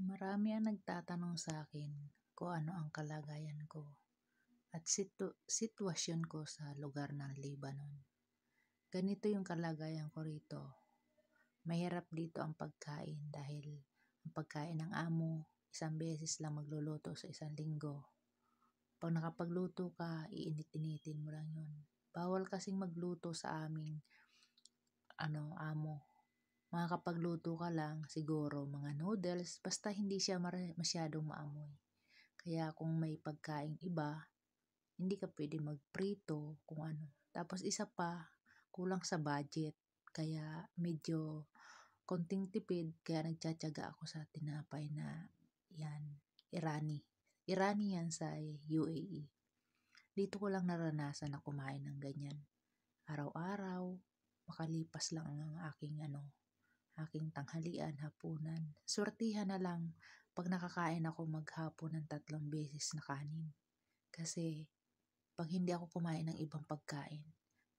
Marami ang nagtatanong sa akin kung ano ang kalagayan ko at sitwasyon ko sa lugar ng Lebanon. Ganito yung kalagayan ko rito. Mahirap dito ang pagkain dahil ang pagkain ng amo, isang beses lang magluluto sa isang linggo. Pag nakapagluto ka, iinit-initin mo lang yun. Bawal kasing magluto sa aming amo. Makakapagluto ka lang siguro mga noodles basta hindi siya masyadong maamoy. Kaya kung may pagkain iba, hindi ka pwede magprito kung ano. Tapos isa pa, kulang sa budget. Kaya medyo konting tipid kaya nagtsatsaga ako sa tinapay na yan, Irani. Irani yan sa UAE. Dito ko lang naranasan na kumain ng ganyan. Araw-araw, makalipas lang ang aking tanghalian, hapunan. Swertihan na lang pag nakakain ako maghapon ng 3 beses na kanin. Kasi pag hindi ako kumain ng ibang pagkain,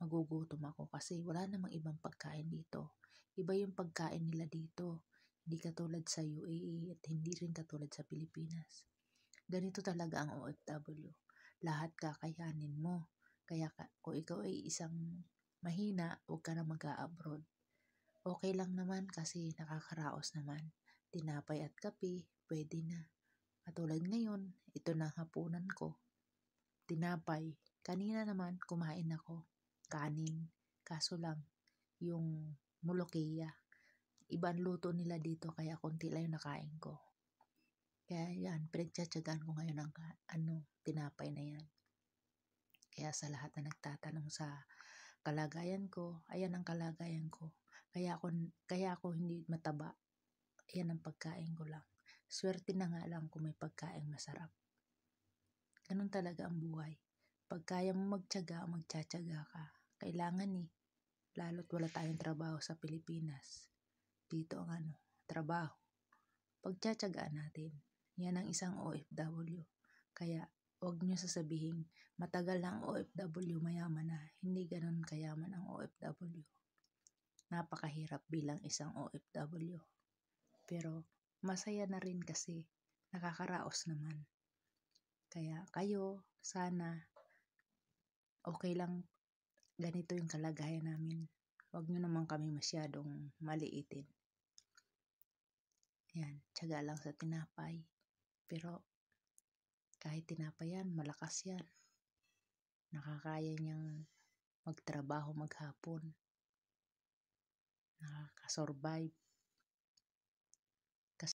magugutom ako kasi wala namang ibang pagkain dito. Iba yung pagkain nila dito. Hindi katulad sa UAE at hindi rin katulad sa Pilipinas. Ganito talaga ang OFW. Lahat kakayanin mo. Kaya kung ikaw ay isang mahina, huwag ka na mag-a-abroad. Okay lang naman kasi nakakaraos naman. Tinapay at kape, pwede na. Katulad ngayon, ito na hapunan ko. Tinapay. Kanina naman, kumain ako. Kanin. Kaso lang, yung molokeya. Ibang luto nila dito kaya konti lang yung nakain ko. Kaya yan, pinagtsatsagaan ko ngayon ang tinapay na yan. Kaya sa lahat na nagtatanong sa kalagayan ko, ayan ang kalagayan ko. Kaya ako hindi mataba. Ayan ang pagkain ko lang. Swerte na nga lang kung may pagkain masarap. Ganun talaga ang buhay. Pag kaya mo magtyaga, magtsatsaga ka. Kailangan lalo't wala tayong trabaho sa Pilipinas. Dito ang trabaho. Pagtsatsagaan natin. Yan ang isang OFW. Kaya huwag niyo sasabihin, matagal na ang OFW, mayaman na. Hindi ganun kayaman ang OFW. Napakahirap bilang isang OFW. Pero masaya na rin kasi nakakaraos naman. Kaya kayo, sana okay lang ganito yung kalagayan namin. Huwag nyo naman kami masyadong maliitin. Yan, tiyaga lang sa tinapay. Pero kahit tinapay yan, malakas yan. Nakakaya niyang magtrabaho maghapon. Nakakasurvive.